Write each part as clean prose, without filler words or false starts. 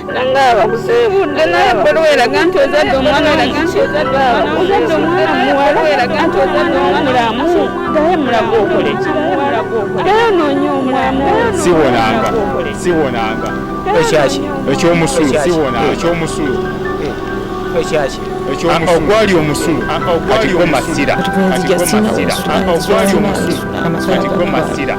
Nangaba kusibudde naye bwera gantu ozadde omwana ozadde omwana muwala gantu ozadde omulamu gaye mulago okole gaye noonya omulamu siwonanga ekyomusulu ogwali omusulu katiko masira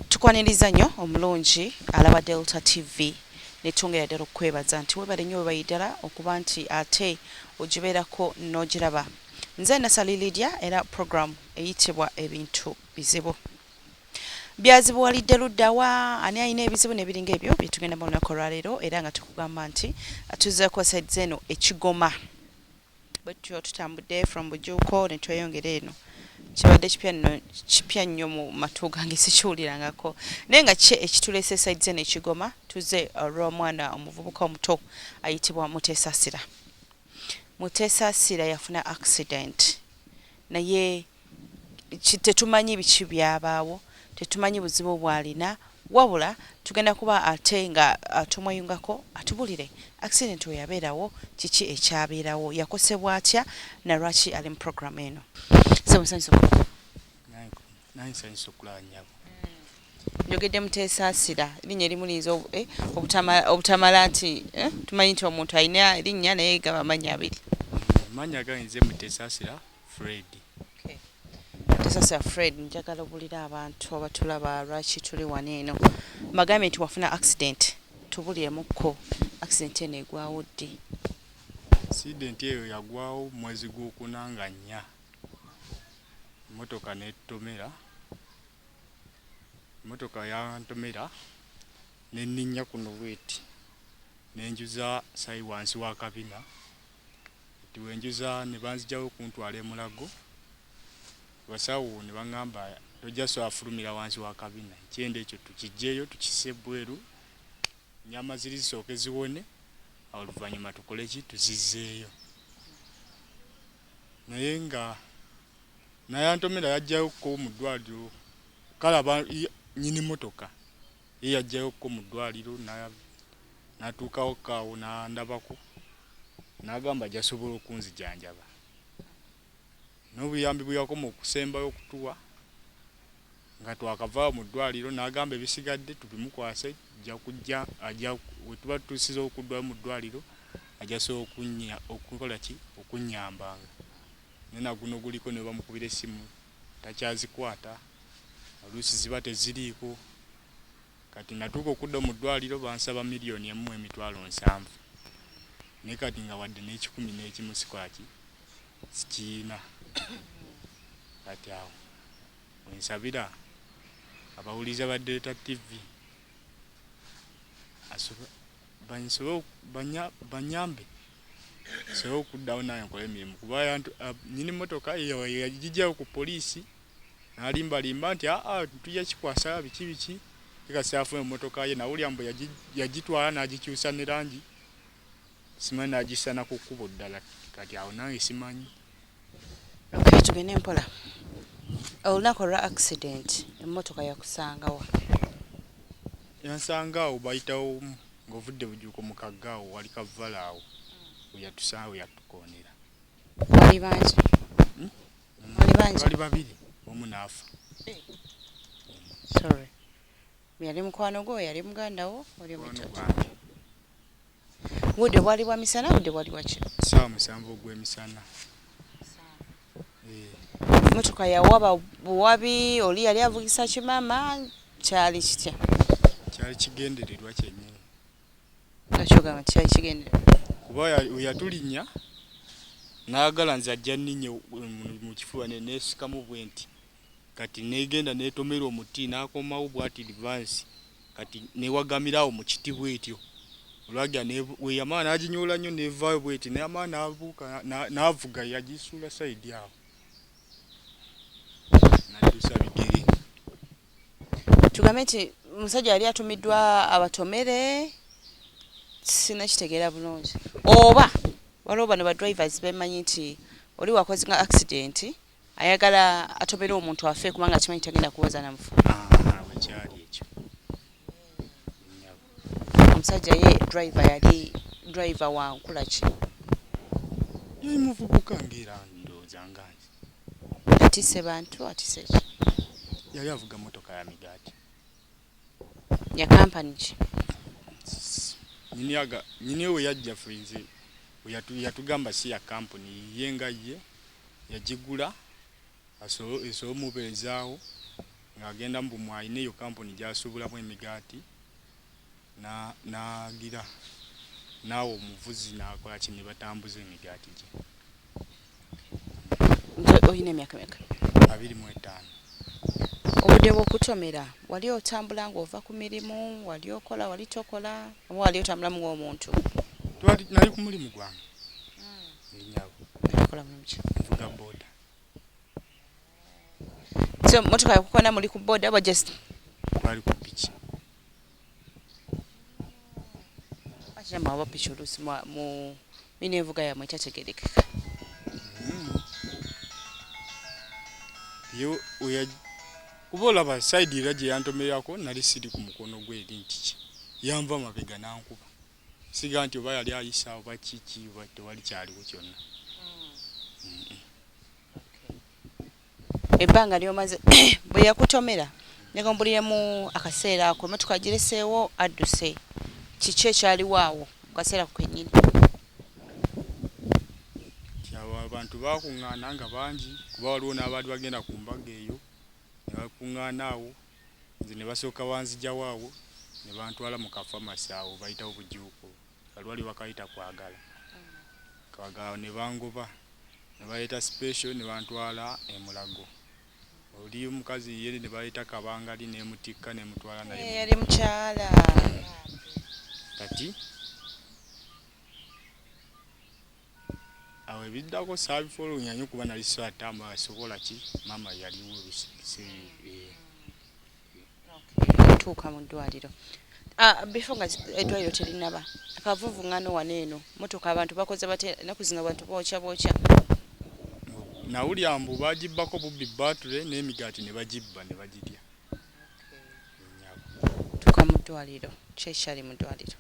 tukwaniriza nnyo omulungi alaba Delta TV netongera ddala okwebaza nti webale nnyo webayidala okuba nti ate ogibeerako n'ogiraba. Nze nasaliriddya era program eyitibwa Ebintu Bizibu. Byazibuwalidde luddawa ani alina ebizibu n'ebiringa ebyo bye tugenda mu lunaku olwaleero era nga tukugamba nti tuzzeeko side zeno ekigoma bwe tutyo tutambudde from Bujuuko ne tweyongera eno kibadde kipya nnyo mu matu gange sikiwulirangako naye nga ki ekituleese side zeno ekigoma tuzze olw'omwana omuvubuka omuto ayitibwa Mutesasira yafuna accident naye tetumanyi biki byabaawo tetumanyi buzibu bwalina wabula tugenda kuba ate nga tumweyungako atubulire accident we yabeerawo kiki ekyabeerawo yakosebwa atya na lwaki ali mu program eno. Njogedde Mutesasira erinnya erimuliiza obutamala nti tumanyi nti omuntu alina erinnya naye gaba amannya abiri. Amanya ganze Mutesasira Fred. Mutesasira Fred njagala obulira abantu abatulaba lwaki tuli wano eno. Magambe nti wafuna accident tubuliremukko accident eno egwawo ddi? Accident eyo yagwawo mwezi gw'okunanga nnya. Motoka yantomera nenninya kuno bweti nenjuza sayi wansi wa kabina tiwenjuza ne banzijawo kuntwala emulago basawo ne bangamba tojaso afulumira wansi wa kabina kyende ekyo tukijjeyo tukisse bweru nyama ziri zisooke ziwone oluvannyuma tukole ki tuzizzeeyo naye nga nayantomera yajjayo ko mu ddwaliro kalaba nyini motoka ye yajjayo ko mu ddwaliro natuukawo kaawo nandabako n'agamba jasobola okunzijanjaba n'obuyambi bweyakoma okusembayo okutuwa nga twakavaawo mu ddwaliro n'agamba ebisigadde tubimukwase we tuba tusize okuddwayo mu ddwaliro ajasobola okukola ki okunnyambanga nena guno guliko ne bamukubira essimu takyazikwata oluusi ziba teziriiko kati natuuka okudda mu ddwaliro bansaba $1,700,000 naye kati nga wadde n'ekikumi n'ekimu sikwaki sikiina kati awo wensabira abawuliza ba Delta TV banyambe sobola okuddawo naye nkola emirimu kuba nyini motoka yagijjayo ku poliisi nalimbalimba nti tujja kikwasa biki ekasafuna motoka ye nawulira mbu yagitwala n'agikyusa ne langi simanyi n'agisana ku kkubo ddala kati awo nange simanyi. Tugende mpola olunaku olwa accident emmotoka yakusangawa? Yansangaawo bayitawo ng'ovudde Bujuuko mu kaggaawo wali kavala awo yatusaawo yatukoonera. Bali bangi? Bali babiri omu n'afa. Sorry. Yali mukwano gwo yali muganda wo oli mutata? Budde bwali bwa misana budde bwali bwaki? Saa 7 ogw'emisana. Motoka yawaba buwabi oli yali avugisa kimama kyali kitya? Kyali kigendererwa kyennyini. Nakyoga kyali kigendererwa. Kuba yatulinnya n'agala nze ajja nninye mu kifuba neesikamu bwenti kati negenda neetomera omuti n'akomawo bwati advance kati newagamirawo mu kiti bwetyo olwagya we yamala n'aginyoola nnyo neevaayo bweti nayamala n'abuuka n'avuga yagisuula sayidi awo n'addusa bigere tugambe nti musajja yali atumiddwa abatomere sinakitegeera bulungi oba waliwo bano ba drivers bemanyi nti oli wakoze nga accident ayagala atomere omuntu afe kubanga akimanyi tagenda kuwoza namufu wekyali ekyo omusajja ye driver yali driver wa nkula ki yali muvubuka ng'era ndowooza ngangi atise bantu atise ki yali avuga motoka ya migaati ya kampani ki nyini we yajja fenze yatugamba si ya kampuni ye nga ye yagigula aso mubeezaawo ng'agenda mu bumwayi n'eyo kampuni gy'asuubulamu emigaati n'agira naawe omuvuzi n'akola ki ne batambuza emigaati gye oyina emyaka meka 25 obudde bw'okutomera wali otambula ng'ova ku mirimu wali okola wali tokola oba wali otambulamu ng'omuntu nali ku mulimu gwange enyabo nakola mulimu ki nvuga boda so motoka yakukona muli ku boda oba just twali ku piki akirama oba piki oluusi mu mina envuga yamwe ekyategerekeka yo kuba olaba sayidi era gye yantomerako nali siri ku mukono gwe eri nti ki yanva amabega nankuba siga nti oba yali ayisa oba kiki oba tewali kyaliwo kyonna ebbanga lyomaze bwe yakutomera negombuliremu akaseera ako emotoka gireseewo adduse kiki ekyaliwo awo mu kaseera kenyini kyawa abantu bakuŋŋaana nga bangi kuba waliwo n'abaali bagenda ku mbaga eyo ne bakuŋŋaana awo nze ne basooka wanzijawo awo ne bantwala mu kafamasi awo bayitawo bujuuko kalwali bakayita kwagala ne bangoba ne bayita special ne bantwala emulago oli omukazi ye ne bayita kabangali nemutikka nemutwala naye yali mukyala kati awo ebiddako saabifulunya nnyo kuba nali swatamba asobola ki mama yaliwo tuuka mu ddwaliro before nga eddwaliro terinaba akavuvuŋŋano wano eno motoka abantu bakoze bate ennaku zino abantu bookya nawulya mbu bagibbako bubbi batule n'emigaati ne bagibba ne bagirya tuuka mu ddwaliro kyekyali mu ddwaliro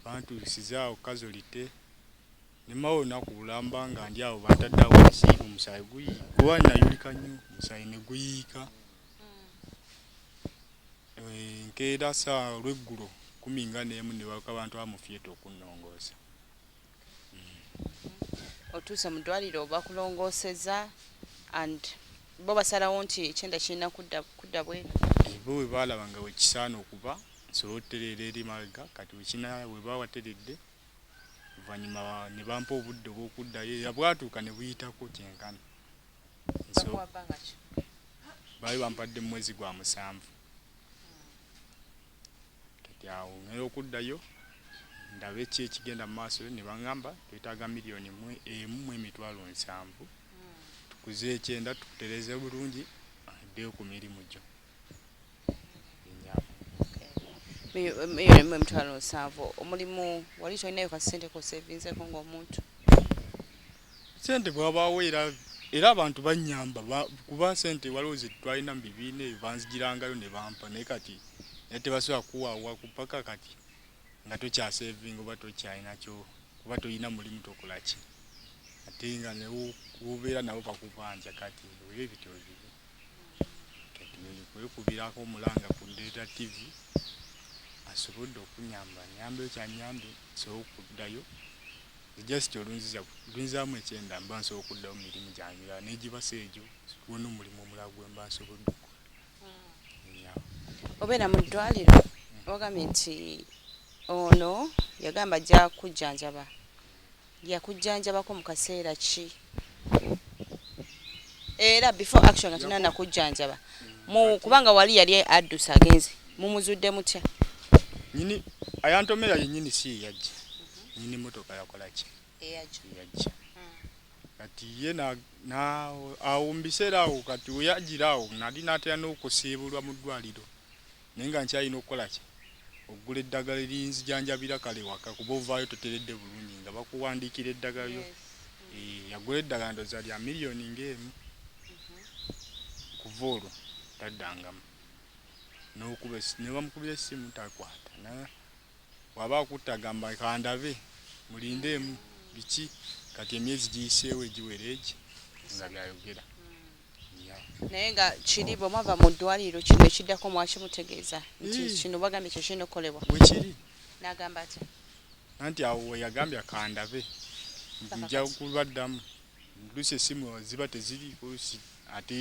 bantuusizaawo kazolite nemawo naku bulamba nga ndi awo bantaddeawo wansi omusaayi kuba nayulika nnyo omusaayi ne guyiika nkeera saa olweggulo 11 ne baka abantu bamufyeta okunnongoosa otuuse mu ddwaliro bakulongooseza and bo basalawo nti ekyenda kirina kudda bwena bo we baalaba nga wekisaana okuba nsobola otereera eri mabega kati wekina we bawateredde oluvannyuma ne bampa obudde obw'okuddayo yabwatuuka ne buyitako kyenkana baali bampadde mu mwezi gwa 7 kati awo ngera okuddayo ndabe ki ekigenda mu maaso ne baŋŋamba twetaaga $1,700,000 tukuze 9 tukutereze bulungi addeyo ku mirimu gyo $1,700,000 omulimu wali tolinayo kasente kosevinzeko ng'omuntu sente bwabaawo era abantu bannyamba kuba sente waliwo ze twalina mu bibiina ebyo banzigirangayo ne bampa naye kati naye tebasobola kuwaawa kupaka kati nga tokyasevinga oba tokyalina-kyo kuba tolina mulimu tokola ki ate nga newobeera nabo bakubanja kati oyo ebityo bibi kati kwekubirako omulanga ku Ndeta TV asobodde okunyamba nyambe ekyanyambe nsobola okuddayo just olunzizaamu 9 mba nsobola okuddayo mu mirimu gyange negibasa egyo wona omulimu omulala gwe mba nsobodde okukola obeera mu ddwaliro ogambye nti ono yagamba ajja kujjanjaba yakujjanjabako mu kaseera ki era before action nga tinana kujjanjaba kubanga wali yali addusa agenze mumuzudde mutya nyini ayantomera yennyini si yajja nyini motoka yakola ki eyajja kati ye na awumbiserawo kati uyagirawo nali natera n'okusiibulwa mu ddwaliro naye nga nkyalina okukola ki okugula eddagala erinzijanjabira kale waka kuba ovaayo toteredde bulungi nga bakuwandiikira eddagala lyo yagula eddagala ndoza lya miliyoni ng'emu kuva olwo taddangamu ne bamukubira essimu takwata waba akuttagamba kandabe mulindeemu biki kati emyezi giyiseewo egiwera egi nga byayogera naye nga kiri bwemwava mu ddwaliro kino ekiddako mwakimutegeeza nti kino bagambye kyo kirina okukolebwa bwe kiri n'agamba atya anti awo weyagambye kandabe nja kulwaddamu lusi essimu ziba teziri kusi ate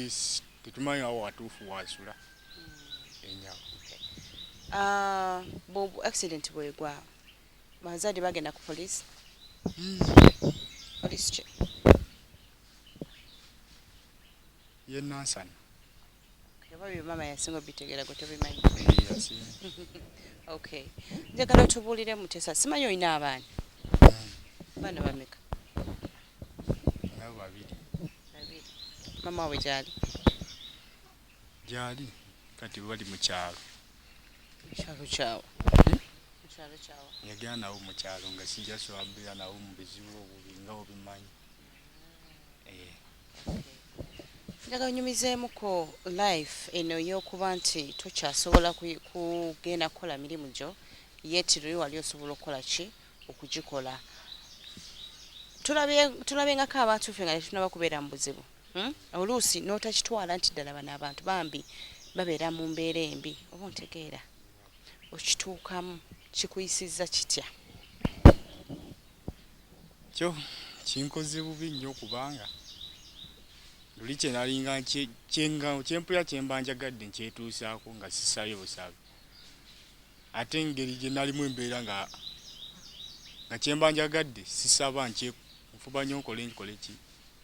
tetumanyi awo watuufu wasula enyawo bwobu accident bwegwa bazadde bagenda ku poliisi poliisi ki ye nansana oba byo mama yasinga obitegeera gwe tobimanyi yasinga okay njagala otubuulire Mutesa simanyi olina abaana baana bameka nabo babiri mama wawe gyali kati bali mu kyalo kyalo kyawo yagenda nawo mu kyalo nga sijja sowabbira nawo mu bizibu obubi nga obimanyi njagala onyumizeemuko life eno y'okuba nti tokyasobola kugenda kukola mirimu gyo yeetiro wali osobola okukola ki okugikola tulabengako abantu ffe nga tetunaba kubeera mu buzibu oluusi n'otakitwala nti ddala bano abantu bambi babeera mu mbeera embi oba ontegeera okituukamu kikuyisizza kitya kyo kinkoze bubi nnyo kubanga luli kyenalinga kyempulira kyemba njagadde nkyetuusaako nga sisaayo busabe ate engeri gye nalimu embeera nga kyemba njagadde sisaba nfuba nnyo nkole ki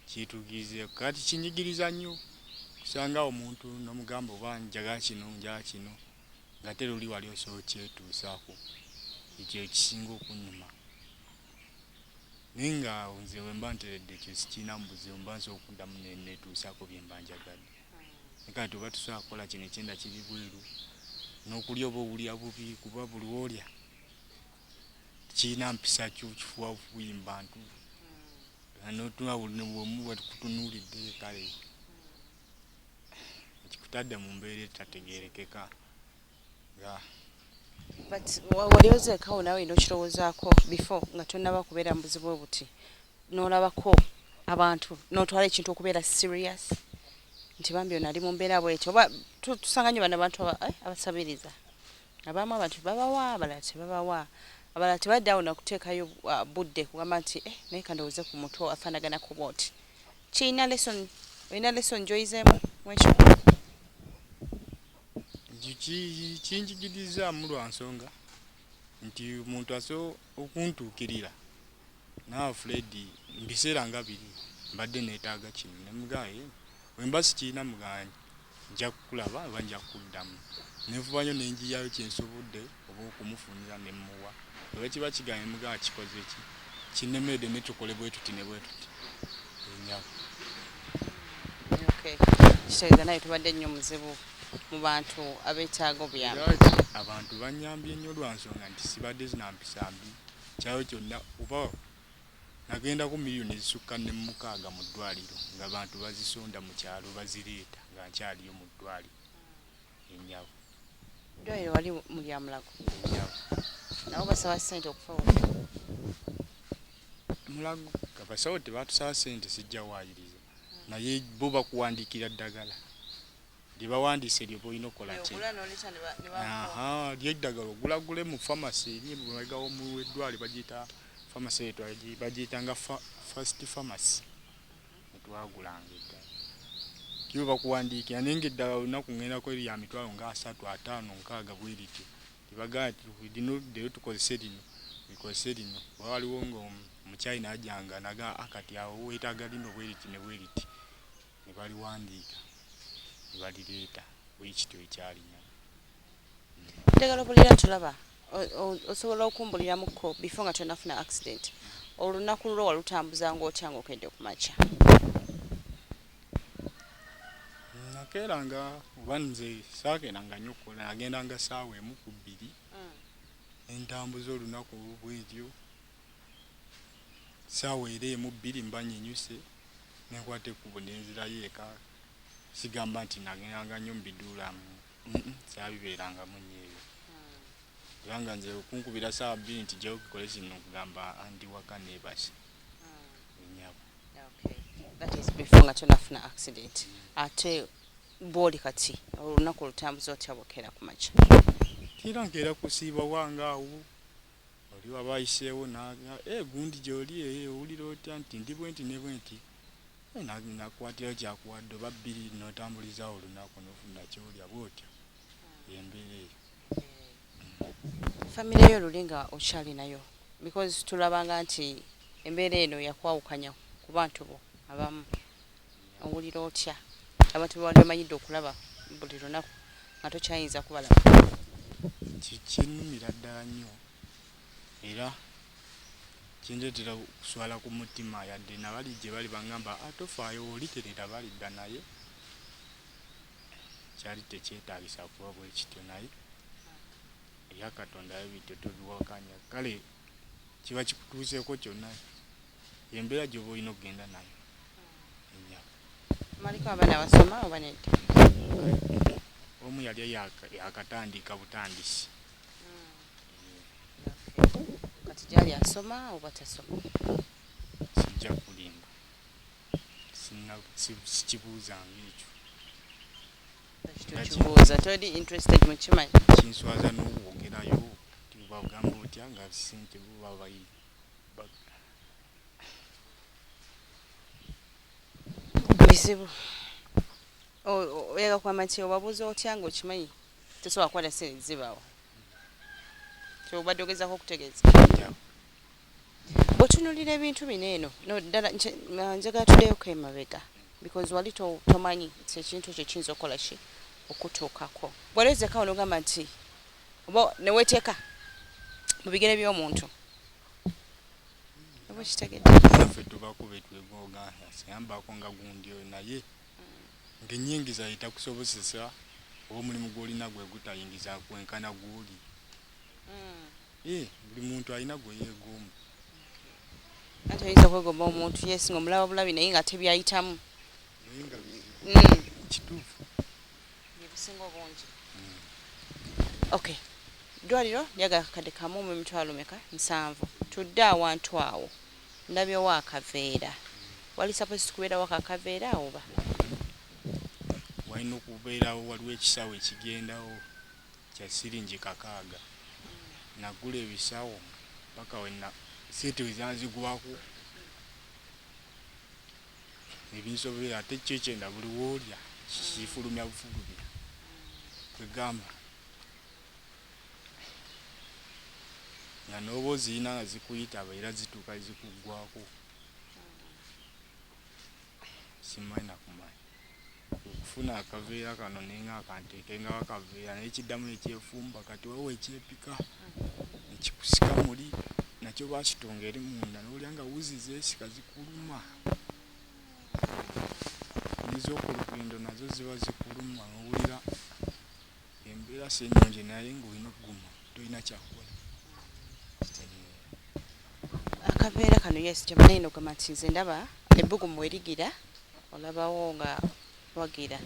kyetugize kati kinyigiriza nnyo kusanga omuntu nomugamba oba njagala kino nga te luli wali osobola kyetuusaako ekyo ekisinga okunyuma naye nga nze wemba nteredde ekyo sikiina mu buzibu mba nsobola okuddamu netuusaako bye mba njagadde kati oba tusobola kukola kino ekyenda kiri bweru n'okulya oba owulira bubi kuba buli olya kiina mpisa kifuwa buyimba ntu bwekutunuulidde kale kikutadde mu mbeera etategeerekeka but wali ozeekawo naawe n'okirowoozaako before nga tonnaba kubeera mu buzibu buti n'olabako abantu n'otwala ekintu okubeera serious nti bambi ono ali mu mbeera bwetyo oba tusanga nnyo bano abantu abasabiriza abamu abantu babawa abalala tebabawa abalala tebadde awo nakuteekayo budde kugamba nti naye kandowooze ku mutwe afaanaganako bwoti olina lesson gyoyizeemu mwekyo kinjigirizamu lwa nsonga nti omuntu asobola okuntuukirira naawe Freddy mbiseera nga biri mbadde neetaaga kino nemugaye wemba sikiina muganye nja kukulaba oba nja kukuddamu nenvuba nnyo nenjiyayo kyensobodde oba okumufunira nemuwa oba kiba kiganye mugaa kikoze ki kinnemedde netukole bwe tuti ne bwe tuti enyawo kitegeeza naye tubadde nnyo muzibu mu bantu abeetaaga obuyambi abantu banyambye nnyo lwa nsonga nti sibadde zinampisa mbi kyayo kyonna oba nagenda ku miliyoni ezisukka ne mukaaga mu ddwaliro nga abantu bazisonda mu kyalo bazireeta nga nkyaliyo mu ddwaliro enyawo ddwaliro wali mu lyamulago enyawo nabo basaba ssente okufa mulago abasawo tebatusaba ssente sijja waayiriza naye bo bakuwandiikira ddagala lyebawandiise lyoba olina okukola ki lyeddagala ogulagule mu famasi eriebagawo mu eddwali bagiyita famasi eto bagiyita nga first famasi netwagulanga eddala kibo bakuwandiikira naye nga eddagala olunaku ŋŋendako eri ya mitwalo nga 3, 5, 6 bwe lityo tebagaa lino leero tukozese lino bikozese lino waliwo nga omukyayina ajjanga naga kati awo weetaaga lino bwe liti ne bwe liti ne baliwandiika balireeta bwekityo ekyalina njagala obulira tulaba osobola okumbuliramuko before nga tonafuna accident olunaku lwo walutambuza ng'otya ng'okedde ku makya? nakeeranga oba nze saakeeranga nnyo okukola, nagendanga ssaawa emu ku bbiri entambuza olunaku bwetyo ssaawa era emu bbiri mba nyinyuse nenkwata ekkubo nenzirayo eka. Sigamba nti nagendanga nnyo mu biduulamu, saabibeerangamu nnyo ebyo. Kubanga nze okunkubira ssaawa bbiri nti jyawo kikole kino okugamba andi waka neebase. That is before nga tonafuna accident. Ate bw'oli kati olunaku olutambuza otya bw'okeera ku makya? Kiera nkeera kusiiba wange awo oli waba ayiseewo gundi gy'oli owulira otya nti ndi bwenti ne bwenti nakwatirayo kyakuwadde oba bbiri n'otambulizawo olunaku n'ofuna kyolya bw'otyo embeera eyo. Famire yo luli nga okyali nayo because tulabanga nti embeera eno yakwawukanya ku bantu bo abamu, owulira otya abantu be wali omanyidde okulaba buli lunaku nga tokyayinza kubalaba? Kinnumira ddala nnyo era kindeetera okuswala ku mutima, yadde nabali gye bali bangamba atofaayo oliterera balidda naye kyali tekyetaagisa kuba bwe kityo, naye eya Katonda ebityo tobiwakanya. Kale kiba kikutuuseeko kyonna, embeera gy'oba olina okugenda nayo. Maliko abaana basoma oba nedda? Omu yali yakatandika butandisi. Kati gyali asoma oba tasoma? Sijja kulimba, sikibuuzanga ekyo. Tokibuuza, toli interested mu kimanyi? Kinswaza n'okwogerayo nti bagamba otya nga ssente buba bayi. Bizibu. Oyaga kwama nti obabuuza otya ng'okimanyi tosobola kukwata ssente zibaawo? Kyobadde ogezaako okutegeeza? Bw'otunuulira ebintu bino eno ddala njagala tuddeyoko emabega because wali tomanyi nti ekintu ekyo kiyinza okukola ki okutuukako. Bw'olowezekawo n'ogamba nti oba neweeteeka mu bigere by'omuntu oba kitegedde. Naffe tubakuba etwegoga yambako nga gundi oyo naye ng'ennyingiza etakusobozesa oba omulimu gw'olina gwe gutayingiza kwenkana gw'oli. Buli muntu alina gwe yeegomba. Ate oyinza okwegomba omuntu yeesinga omulaba bulabi naye nga tebyayitamu. Naye nga kituufu. Ebisinga obungi. Okay. Ddwaliro lyagala kakadde kamu mu mitwalo meka? 7. Tudde awantu awo ndabyewo akaveera. Wali supposed kubeerawo akaveera oba? Walina okubeerawo, waliwo ekisawo ekigendawo kya siringi 6. Nagula ebisawo paka wenna sente wezanzigwako ebinsobera ate kyo kyenda buli woolya kifulumya bufulumya kwegamba nga n'oba ozirina nga zikuyitaba era zituuka zikuggwako simanyi nakumanyi okufuna akaveera kano nenga akanteekengawo akaveera naye kiddamu ekyefumba kati wawo ekyepika ekikusika muli nakyo bakitonga eri munda n'olya nga wuzi zeesika zikuluma n'ez'okulugendo nazo ziba zikuluma n'owulira embeera si ennungi naye ng'olina okuguma tolina kyakukola. Akaveera kano yes kyemanayi n'ogamba nti nze ndaba ebbugumu werigira olabawo nga wagira.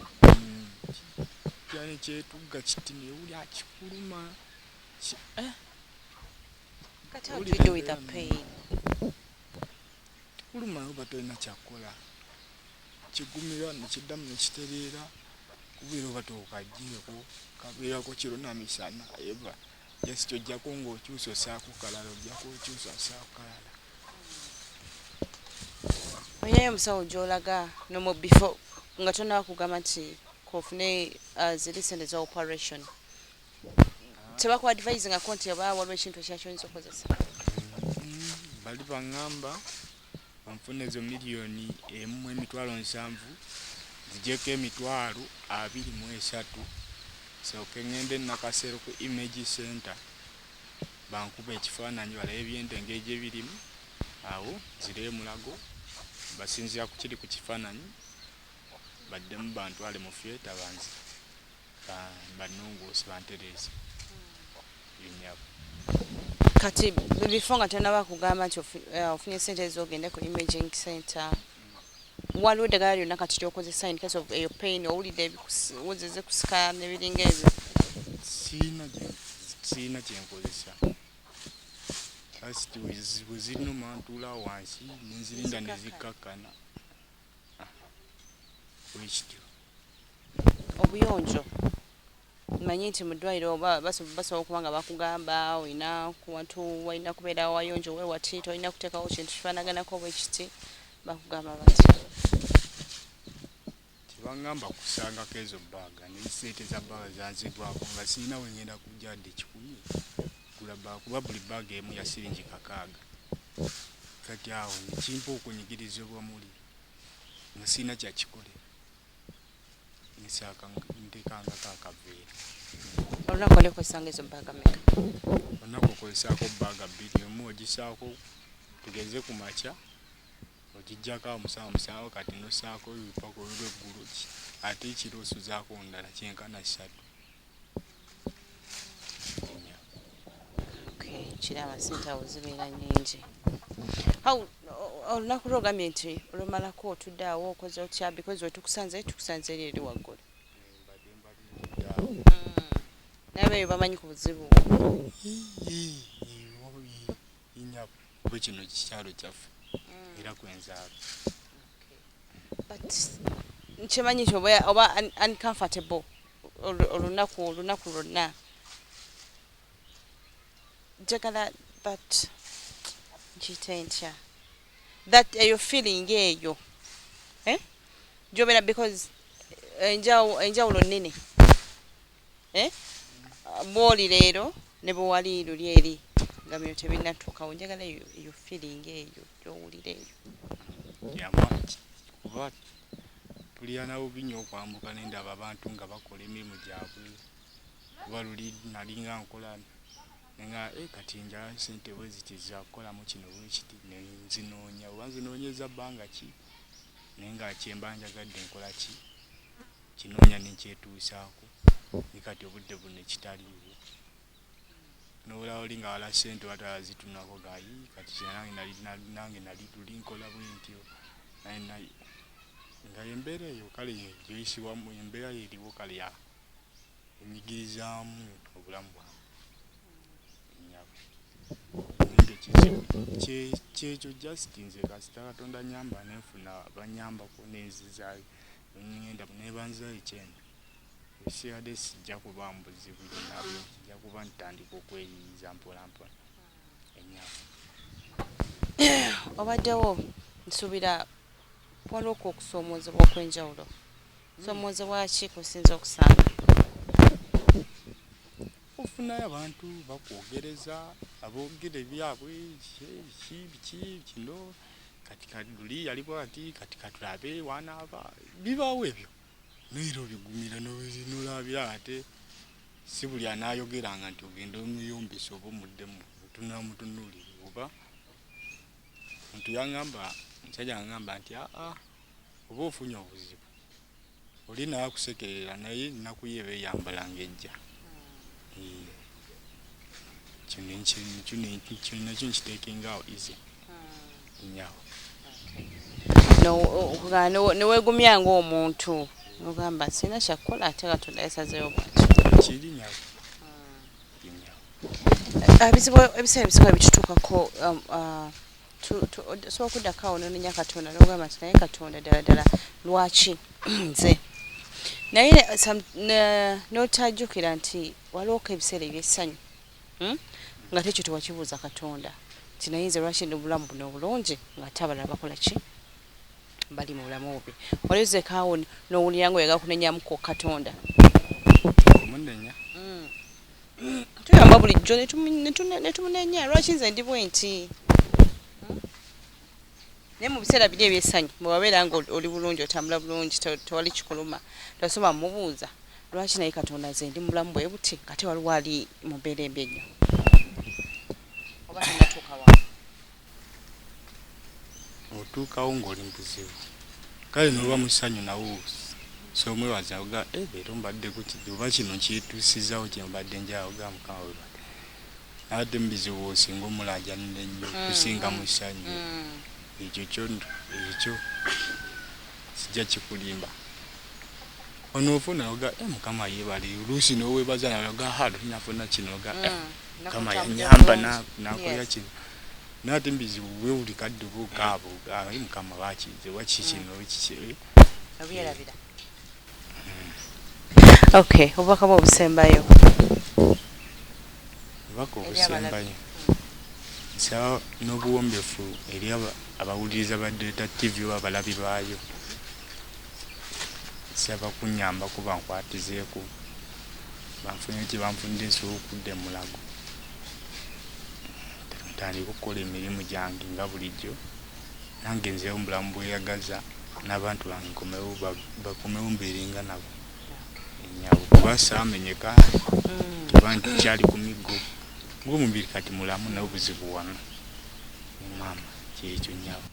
Kyali kyetugga kiti newulya kikuluma. Kati how do you deal with the pain? Kuluma oba tolina kyakukola. Kigumira nekiddamu nekitereera kubeera oba tokaggyeko kabeerako kiro na misana eva yes kyojjako ng'okyusa osaako kalala ojjako okyusa osaako kalala. Oyayo omusawo gy'olaga nomo before nga tonnaba kugamba nti kofune ziri sente za operation tebaku advise nga konti oba waliwo ekintu ekyakyonyiza okukozesa? Bali baŋŋamba banfuna ezo miliyoni 1.7 zijjeko 23 sooke ŋŋende Nakasero ku image center bankuba ekifaananyi balabe eby'ente engeri gye birimu awo zire mulago basinzira ku kiri ku kifaananyi baddemu bantwale mu theatre banzi banongoose bantereze yennyabo kati before nga tonna bakugamba nti ofunye sente ezogende ku imaging center waliwo eddagala lyonna kati lyokozesa in case of your pain owulidde ebikuwozeze kusika n'ebiringa ebyo siina kyenkozesa kasiti bwe zinuma ntuula wansi nenzirinda ne zikkakkana bwekityo obuyonjo manyi nti mu ddwaliro oba basobola okuba nga bakugamba olina walina kubeera wayonjo wewati tolina kuteekawo kintu kifaanaganako bwekiti bakugamba batya tebangamba kusangako ezo bbaaga nesente za bbaaga zanzigwako nga sirina wengenda kujjadde 10 kuba buli bbaaga emu ya siringi 6 kati awo nekimpa okunyigirizibwa muli nga sirina kyakikole ntekangako akaveera olunaku oliokozesanga ezo bbaaga mmeka olunaku okozesaako bbaaga 2 emu ogisaako tugeze ku makya ogijjako omusaawo kati nosaako olupaku olw'eggulu ate ekiro osuzaako ndala kyenkana 3 kiraba sente awo zibeera nyingi olunaku lwogambye nti olumalako otudde awo okoze otya because wetukusanze eri eri waggulu naye beyo bamanyi ku buzibu oba kino kikyalo kyaffe era kwenzaalo but nkimanyi nti oba uncomfortable olunaku lwonna njagala that nkiyite ntya that eyo feeling eyo gyobera because enjawulo nnene bwoli leero ne bwewali luli eri nga bino tebinnatuukawo njagala eyo feeling eyo gyowulira eyo yamangi kuba tulina bubi nnyo okwambuka nendaba abantu nga bakola emirimu gyabwe kuba luli nalinga nkola nga kati njala sente bwe zitiza kukolamu kino bwekiti nenzinoonya oba nzinoonyeza bbanga ki naye nga kyemba njagadde nkola ki kinoonya nenkyetuusaako ne kati obudde buno ekitaliiwo nobulawo oli nga wala sente watalazitunako gayi kati nange nali luli nkola bwentyo nga embeera eyo kale gyoyisibwamu embeera eriwo kale ya enyigirizaamu obulamu bwange kyekyo just nze kasita Katonda nyamba nenfuna banyambako nenzizaayo ngenda nebanzayo ekyenda esigadde sijja kuba mbuzibu nabyo kijja kuba ntandika okweyiyiza mpolampola ennyama obaddewo nsuubira waliwo okusoomozebwa okw'enjawulo soomozebwa ki kusinza okusanga ofunayo abantu bakwogereza aboogere byabwe biki kino kati luli yaliwo ati kati katulabe wanaaba bibaawo ebyo naye obigumira nolabira ate si buli anaayogeranga nti ogenda omuyombesa oba omuddemu mutunuulire oba muntu yaŋŋamba musajja yaŋŋamba nti oba ofunye obuzibu oli naye akusekerera naye nnakuye beeyambalanga ejja kino nakyo nkiteekengawo easy nyawo neweegumya ng'omuntu nogamba sirina kyakukola ate Katonda yasazeewo bwatyo kiri nyawo ebiseera ebisinga bitutuukako osobola okuddako awo nonenya Katonda nogamba nti naye Katonda ddala lwaki nze naye notajjukira nti waliwoko ebiseera ebyessanyu nga tekyo tewakibuuza Katonda nti naye nze lwaki ndi obulamu buno obulungi ng'ate abalala bakola ki bali mu bulamu bubi waliwozekaawo n'owulira nga oyaga kunenyamuko Katonda omunenya tuyamba bulijjo netumunenya lwaki nze ndi bwenti naye mu biseera biri ebyessanyu bwewabeera nga oli bulungi otambula bulungi tewali kikuluma tosoma mubuuza lwaki naye Katonda nze ndi mulamu bwe buti ng'ate waliwo ali mu mbeera embi ennyo oba tennatuuka wa otuukawo ng'oli mu buzibu kale n'oba musanyu nawo so omwebaza oga leero mbadde kuti oba kino kyetuusizaawo kino mbadde njala oga mukama we bade ate mu bizibu osinga omulajanira ennyo kusinga mu ssanyu ekyo sijja kikulimba onoofuna oga mukama yeebali oluusi n'oweebaza nawe oga halo nafuna kino oga mukama yanyamba nakola kino naate mu bizibu weewuli kadde bugaabo mukama bakize waki kino kiki obyerabira okay obubaka bw'obusembayo obubaka obusembayo nsaba n'obuwombefu eri abawuliriza ba Delta TV oba abalabi baayo nsaba kunyamba kuba nkwatizeeko banfunye kye banfunidde nsobola okudda emulago ntandika okukola emirimu gyange nga bulijjo nange nzeewo omulamu bweyagaza n'abantu bange bakomewo mbeeringa nabo enyawo kuba saamenyeka kiba nti kyali ku miggo ng'omubiri kati mulamu nawe buzibu wano maama kyekyo nyawo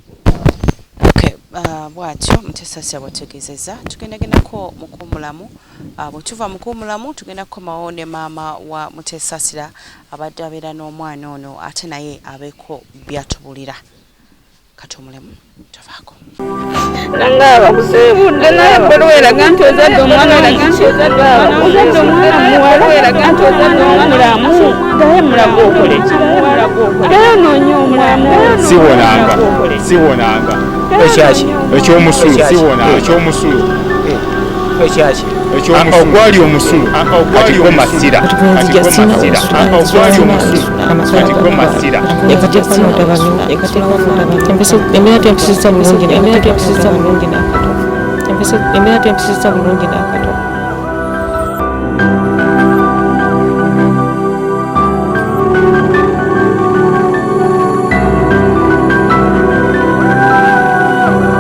bwatyo Mutesasya bwategeezezza tugendagendako mukuumulamu bwe tuva mukuumulamu tugendako mawo ne maama wa Mutesasira abadde abeera n'omwana ono ate naye abeeko byatubulira kati omulemu tuvaako nanga abakusiibudde naye bbolo eraga nti ozadde omwana ozadde omwana muwala eraga nti ozadde omulamu naye mulago okole naye onoonya omulamu siwonanga ekyaki ekyomusulu ogwali omusulu atiko masira embeera tempisiza bulungi n'akato